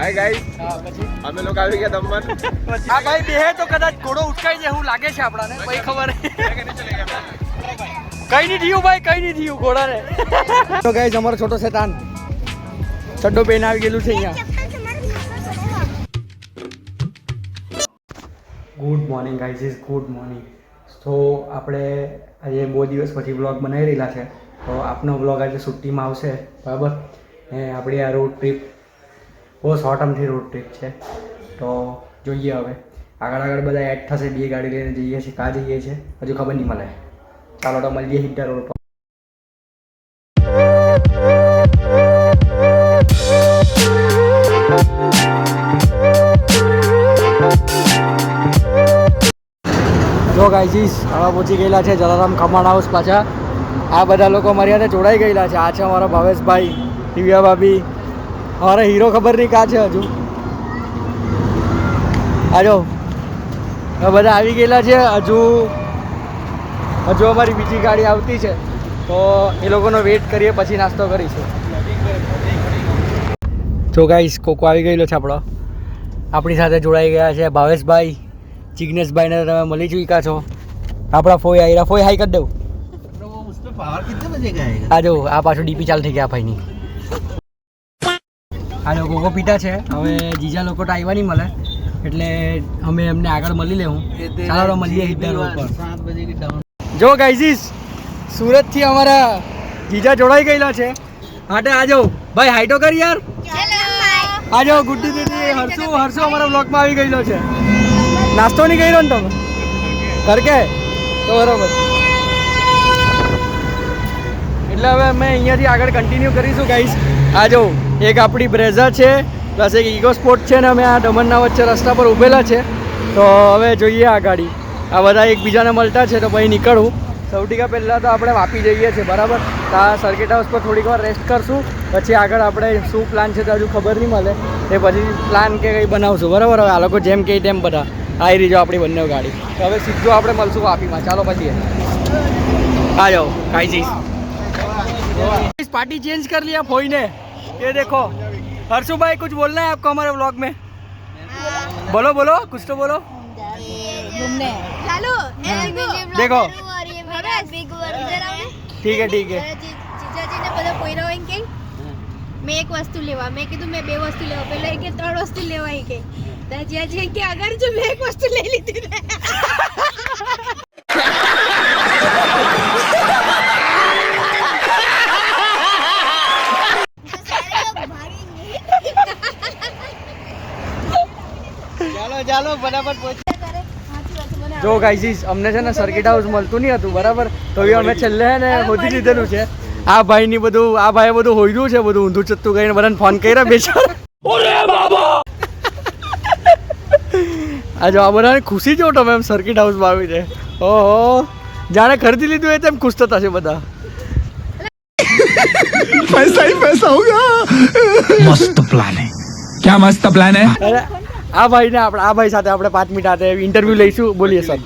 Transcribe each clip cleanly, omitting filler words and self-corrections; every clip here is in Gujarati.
હાય ગાઈસ, અમે લોકો આવી ગયા દમણ. આ ભાઈ બેહે તો કદાચ ઘોડો ઉચકાઈ જાય એવું લાગે છે આપણાને, ભાઈ ખબર કઈ નહીં થયું ભાઈ, કઈ નહીં થયું ઘોડાને. તો ગાઈસ અમારો છોટો શેતાન ચડ્ડો પહેરીને આવી ગયેલું છે અહીંયા. Good morning guys, is good morning. તો આપણે આજે બહુ દિવસ પછી બ્લોગ બનાવી રહેલા છે, તો આપનો બ્લોગ આજે છુટ્ટીમાં આવશે, બરાબર. ને આપણી આ રોડ ટ્રીપ બહુ શોર્ટ ટર્મથી રોડ ટ્રીપ છે, તો જોઈએ હવે આગળ બધા એડ થશે. બે ગાડી લઈને જઈએ છીએ, કાં જઈએ છીએ હજુ ખબર નહીં મળે. ચાલો તો મળીએ હિટ્ટા રોડ પર. જો ગાઈઝીસ હવે પહોંચી ગયેલા છે જલારામ ખમણ હાઉસ પાછા. આ બધા લોકો મારી સાથે જોડાઈ ગયેલા છે. આ છે અમારા ભાવેશભાઈ, દિવ્યા ભાભી, અમારા હીરો ખબર નહીં કાં છે હજુ. આજો બધા આવી ગયેલા છે. હજુ અમારી બીજી ગાડી આવતી છે, તો એ લોકોનો વેઇટ કરીએ, પછી નાસ્તો કરીશું. જો ગાઈસ કોકો આવી ગયેલો છે આપણો. આપણી સાથે જોડાઈ ગયા છે ભાવેશભાઈ, જિગ્નેશભાઈને તમે મળી ચૂક્યા છો. આપણા ફોઈ આયરા. ફોઈ હાઈ કરી દઉં. આ જો આ પાછું ડીપી ચાલુ થઈ ગયા ભાઈની. આ જો કોકો પીટા છે. હવે જીજા લોકો તો આવ્યા નહીં મળે, એટલે અમે એમને આગળ મળી લેવું. ચાલો મળીએ હિટ્ટા રોડ પર. જો ગાઈઝીસ સુરતથી અમારા જીજા જોડાઈ ગયેલા છે. હાટે આજો ભાઈ, હાઈટો કરી યાર. આજો ગુડ્ડી દીદી, હર્ષુ અમારા બ્લોગમાં આવી ગયેલો છે. નાસ્તો નહીં કર્યો ને તમે ઘર કે? તો બરાબર. એટલે હવે અમે અહીંયાથી આગળ કન્ટિન્યુ કરીશું ગાઈસ. આ જો એક આપણી બ્રેઝા છે, પ્લસ એક ઈગો સ્પોર્ટ છે, ને અમે આ દમણના વચ્ચે રસ્તા પર ઊભેલા છે. તો હવે જોઈએ આ ગાડી. આ બધા એકબીજાને મળતા છે, તો પછી નીકળવું. સૌથી પહેલાં તો આપણે વાપી જઈએ છીએ, બરાબર. તો આ સર્કિટ હાઉસ પર થોડીક વાર રેસ્ટ કરશું, પછી આગળ આપણે શું પ્લાન છે તો હજુ ખબર નહીં મળે, એ પછી પ્લાન કે કંઈ બનાવશું, બરાબર. હવે આ લોકો જેમ કહે તેમ બધા આવી રહી જાઓ આપણી બંને ગાડી. તો હવે સીધું આપણે મળશું વાપીમાં. ચાલો પછી आ जाओ गाइस। पार्टी चेंज कर लिया फोई ने, ये देखो। हर्षु भाई कुछ बोलना है आपको हमारे व्लॉग में? बोलो बोलो, कुछ तो बोलो। घूमने देखो ठीक है ठीक है। જીજાજીને બધા પોઈરા હોય કે મેં એક વસ્તુ લેવા, મેં કીધું મેં બે વસ્તુ લેવા, પેલા કે ત્રણ વસ્તુ લેવા કે જીજાજી કે અગર જો મેં એક વસ્તુ લઈ લીધી ને ચાલો બરાબર પહોંચ। જો ગાઈઝ અમને છે ને સર્કિટ હાઉસ મળતું નહીં હતું, બરાબર, તો એ અમે છેલ્લે હે ને શોધી લીધેલું છે। આ ભાઈની બધું, આ ભાઈએ બધું હોઈડું છે, બધું ઊંધું ચત્તું કરીને બધાને ફોન કર્યા બેચારા। ઓરે બાબા આ જો આ બધાને ખુશી જો તમે એમ સર્કિટ હાઉસમાં આવી છે, ઓહો જાણે ખરીદી લીધું એ તેમ ખુશ થતા છે બધા। पैसा ही पैसा होगा। मस्त प्लान है, क्या मस्त प्लान है। આ ભાઈને આપણે આ ભાઈ સાથે આપણે 5 મિનિટ આતે ઇન્ટરવ્યુ લઈશું, બોલીએ સર।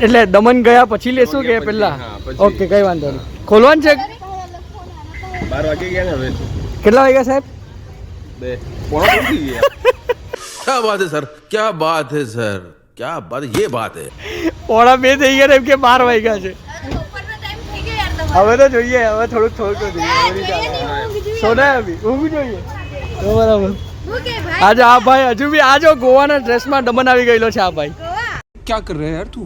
એટલે દમન ગયા પછી લેશું કે પહેલા? ઓકે કઈ વાંધો નહીં, ખોલવાનું છે। 12 વાગે ગયા ને હવે। કેટલા વાગ્યા સાહેબ? 2 પોણા થઈ ગયા। क्या बात है सर, क्या बात है सर, क्या बात है, ये बात है। પોણા 2 થઈ ગયા એમ કે 12 વાગ્યા છે। બપોરનો ટાઈમ થઈ ગયો યાર તમારો। હવે તો જોઈએ, હવે થોડુંક જોઈએ, સોના અભી ઊંઘ જોઈએ તો બરાબર। હું કે ભાઈ આજે આ ભાઈ હજુ બી આજો ગોવાના ડ્રેસમાં દમન આવી ગયેલો છે। આ ભાઈ क्या कर रहे हैं यार तू,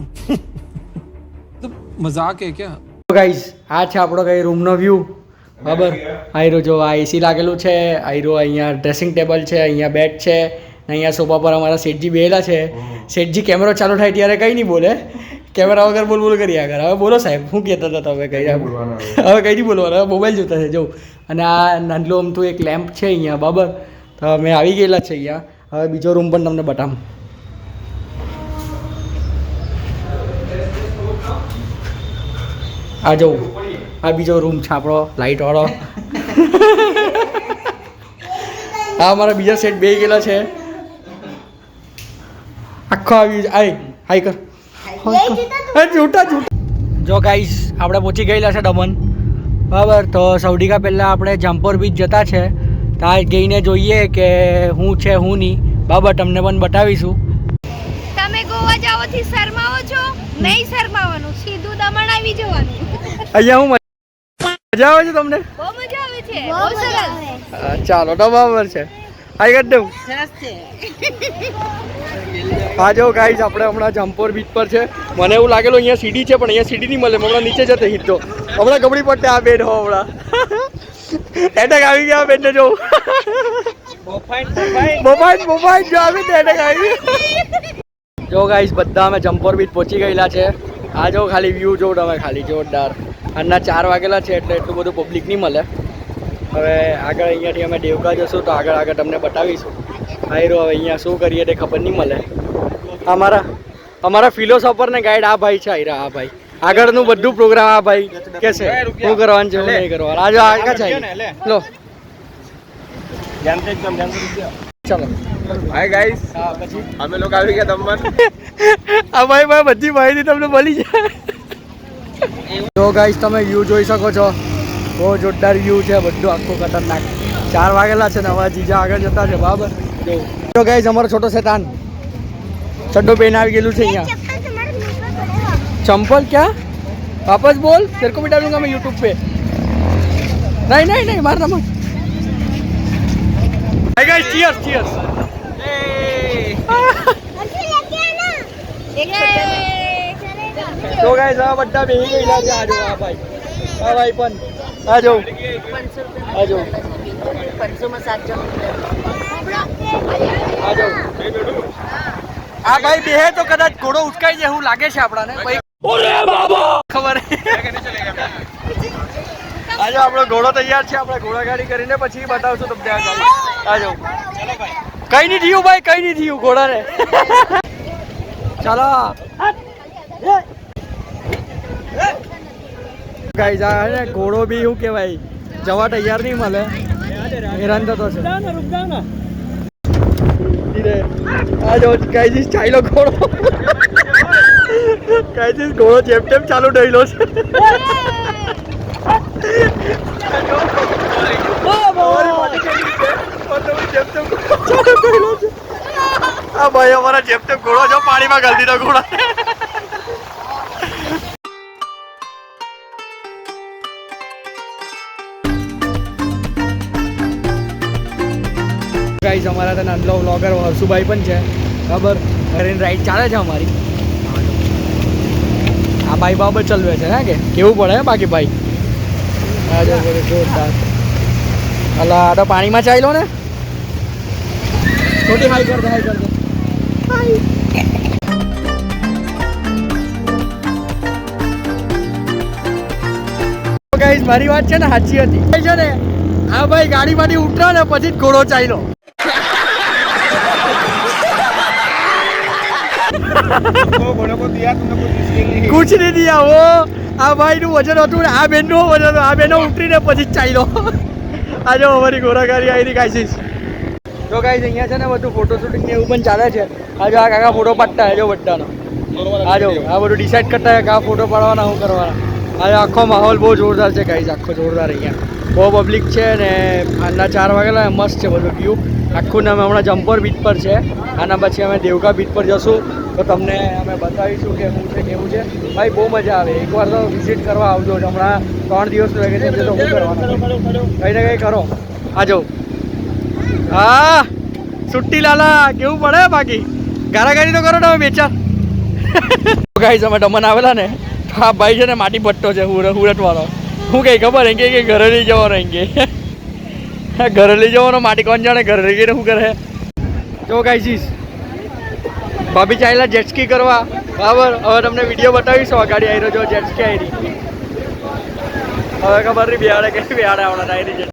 तो मजाक है क्या। ગાઈઝ આ છે આપણો કઈ રૂમનો વ્યૂ, બરાબર। આયરો જો આ એસી લાગેલું છે, આયરો અહીંયા ડ્રેસિંગ ટેબલ છે, અહીંયા બેડ છે, ને અહીંયા સોફા પર અમારા શેઠજી બેહેલા છે। શેઠજી કેમેરો ચાલુ થાય ત્યારે કંઈ નહીં બોલે, કેમેરા વગર બોલ કર્યા કરે। હવે બોલો સાહેબ, શું કહેતા હતા તમે? કઈ હવે કંઈ નહીં બોલવાનું, હવે મોબાઈલ જોતા છે જો। અને આ નાનલો અમથું એક લેમ્પ છે અહીંયા, બરાબર। તો અમે આવી ગયેલા છે અહીંયા। હવે બીજો રૂમ પણ તમને બતાવું। આ જો આ બીજો રૂમ છે આપણો લાઇટ વાળો। આ અમારા બીજા સેટ બે ગયેલા છે આખો આવી આય હાઈ કર જૂઠા જો ગાઈસ આપણે પહોંચી ગયેલા છે દમણ, બરાબર। તો સૌથી પહેલાં આપણે જામપોર બીચ જતા છે, ત્યાં જઈને જોઈએ કે હું છે હું નહીં બાબા તમને પણ બતાવીશું. તમે ગોવા જાઓથી શરમાવો છો? નહીં શરમાવાનું, સીધું દમણ આવી જવાનું. અહીંયા હું મજા આવે છે તમને? બહુ મજા આવે છે, બહુ સરસ. ચાલો તો બરાબર છે. આઈ કરી દઉં. હા જો ગાઈસ આપણે હમણાં જમ્પોર બીચ પર છે. મને એવું લાગેલું અહીંયા સીડી છે પણ અહીંયા સીડી નહીં મળે. હમણાં નીચે જતે સીધો હમણાં ગબડી પડતે આ બેન હો હમણાં એટેક આવી ગયા બેન ને જો મોબાઈલ જો આવી તો એટેક આવી. જો ગાઈસ બધા અમે જમ્પોર બીચ પહોંચી ગયેલા છે. આ જો ખાલી વ્યૂ જો તમે ખાલી જોરદાર. આજના 4 વાગેલા છે એટલે એટલું બધું પબ્લિક નહીં મળે. હવે આગળ અહીંયાથી અમે દેવકા જશું તો આગળ તમને બતાવીશું. આયરો હવે અહીંયા શું કરીએ તે ખબર નહીં મળે. અમારા ફિલોસોફર ને ગાઈડ આ ભાઈ છે. આયરા આ ભાઈ આગળનું બધું પ્રોગ્રામ આ ભાઈ કે છે શું કરવાનું છે શું નહીં કરવાનું. આજે આગળ છે લો ચલો હાય ગાઈસ, હા પછી અમે લોકો આવી ગયા દમણ. આ ભાઈ બધી માહિતી તમને મળી જાય. જો ગાઈસ તમે વ્યૂ જોઈ શકો છો. બહુ જોરદાર વ્યૂ છે બધું આખું ખતરનાક. 4 વાગેલા છે ને હવે જીજા આગળ જતા છે બરાબર. જો ગાઈસ અમારો છોટો શેતાન ચડ્ડો પહેરીને આવી ગયેલું છે અહીંયા. चंपल क्या वापस बोल तेरे को भी डालूंगा मैं यूट्यूब पे. नहीं मारना मत. Hi guys cheers cheers. तो गाइस આ બધા બેહી ગયેલા છે. આજો આ ભાઈ પણ આજો આજો 500 માં 7 જણ આજો. આ ભાઈ બેહે તો કદાચ ઘોડો ઉચકાઈ જાય એવું લાગે છે આપણાને. ખબર આજે આપણો ઘોડો તૈયાર છે. આપણે ઘોડા ગાડી કરીને પછી બતાવશું તમને આ ગાડી. આજો કઈ નહીં થયું ભાઈ કઈ નહીં થયું ઘોડાને. ચાલો ગાઈસ આ ને ઘોડો બી એવું કહેવાય જવા તૈયાર નહીં મળે. હેરાન થતો છે. આજો ગાઈસ ચાલ્યો ઘોડો. ગાઈસ ઘોડો જેમ તેમ ચાલુ થયેલો છે. આ ભાઈ અમારા જેમ તેમ ઘોડો જો પાણીમાં ગલતી નો ઘોડો. ગાઈસ અમારા તો નાનલો વ્લોગર હર્ષુભાઈ પણ છે બરાબર. ઘરેની રાઈડ ચાલે છે અમારી. આ ભાઈ બાબત ચલવે છે ને કે કેવું પડે બાકી ભાઈ. જોરદાર. અલા આ તો પાણીમાં ચાલ્યો ને. થોડી હાઈ કર દે ગાઈસ મારી વાત છે ને સાચી હતી છે ને. આ ભાઈ ગાડીમાંથી ઉતરા ને પછી જ ઘોડો ચાલ્યો. कुछ नहीं दिया वो. આ ભાઈ નું વજન હતું ને આ બેન નું વજન હતું. આ બેનો ઉતરીને પછી જ ચાલ્યો. આજે અમારી ઘોડાગાડી આવી ગાઈસ. જો ગાઈસ અહીંયા છે ને બધું ફોટો શૂટિંગ ને એવું પણ ચાલે છે. આજે આ કાકા ફોટો પાડતા જો બધાનો. આજો આ બધું ડિસાઈડ કરતા હોય કે આ ફોટો પાડવાના શું કરવાના. આજે આખો માહોલ બહુ જોરદાર છે ગાઈસ. આખો જોરદાર અહીંયા બહુ પબ્લિક છે ને. આજના 4 વાગેલા મસ્ત છે બધું વ્યૂ આખું. ને અમે હમણાં જમ્પોર બીચ પર છે. આના પછી અમે દેવકા બીચ પર જશું તો તમને અમે બતાવીશું કે શું છે કેવું છે. ભાઈ બહુ મજા આવે. એકવાર તો વિઝિટ કરવા આવજો. હમણાં 3 દિવસનું વેકેશન છે તો શું કરવાનું કંઈ ને કંઈ કરો. આજો હા સુટ્ટી લાલા કેવું પડે બાકી. ગારાગારી તો કરો તમે બેચાર. ગાઈસ અમે દમણ આવેલા ને તો આ ભાઈ છે ને માટી પટ્ટો છે હુરટવાળો. શું કંઈ ખબર એમ કે ઘરે લઈ જવાનો એમ કે ઘરે લઈ જવાનો. માટી કોણ જાણે ઘરે લઈ ગઈને શું કરે. જો ગાઈસ ભાભી ચાલ્યા જેટસ્કી કરવા બરાબર. હવે તમને વિડીયો બતાવીશું. ગાડી આવી રહ્યો જો જેટસ્કી આવી રહી. હવે ખબર નહીં બિહાડે કે બિહાડે આવડા આવી.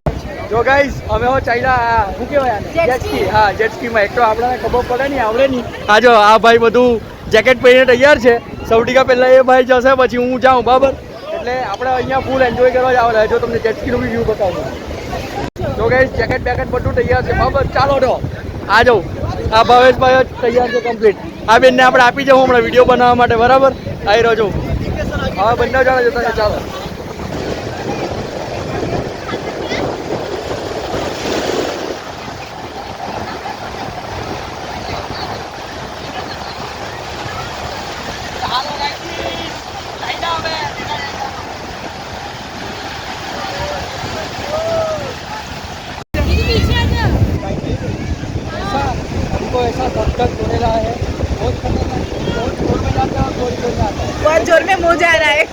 જો ગાઈસ અમે હો ચાલ્યા શું કહેવાય જેટસ્કી. હા જેટસ્કીમાં એક તો આપણને ખબર પડે નહીં આવડે નહીં. આ જો આ ભાઈ બધું જેકેટ પહેરીને તૈયાર છે. સૌથી પહેલાં એ ભાઈ જશે પછી હું જાઉં બરાબર. એટલે આપણે અહીંયા ફૂલ એન્જોય કરવા જ આવે. જો તમને જેટસ્કીનું બી વ્યૂ બતાવું. જો ગાઈસ જેકેટ બેકેટ બધું તૈયાર છે બરાબર. ચાલો તો આ જાઉં. આ ભાવેશભાઈ તૈયાર છે કમ્પ્લીટ. આ બેનને આપણે આપી જાઉં હમણાં વિડીયો બનાવવા માટે બરાબર. આવી રહ્યો છું. હવે બંને જણા જતા છે. ચાલો ऐसा धक होने है बहुत खतरनाक बहुत जोर में जाता है और थोड़ी जोर में आता है बहुत जोर में मोजा आ रहा है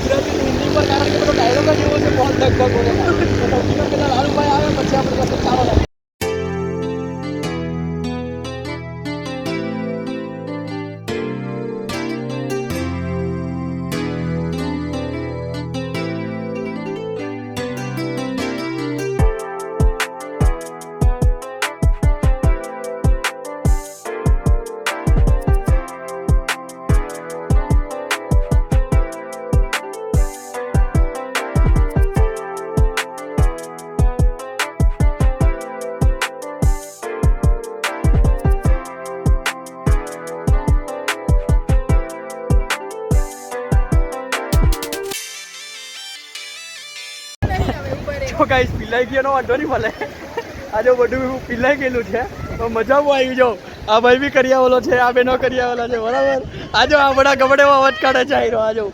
ગુજરાતી હિન્દી પર કારણ કે બધો ડાયલોગ જ એવો છે बहुत ધક હોને તો ડોક્યુમેન્ટ પેલા લાલુભાઈ આવે પછી આપણે પાસે ચાલો લાગે તો ગાઈસ પીલાઈ ગયો વાંધો નહીં મળે આજે બધું પીલાઈ ગયેલું છે તો મજા બહુ આવી જાઓ આ ભાઈ બી કરિયાવાલો છે આ બેનો કરિયાવાલા છે બરાબર આજો આ બધા ગબડેમાં અવાજ કાઢે છે આયરો આજો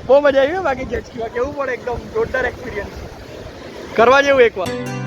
બહુ મજા આવી બાકી જેટકીમાં કેવું પડે એકદમ જોરદાર એક્સપિરિયન્સ કરવા જેવું એકવાર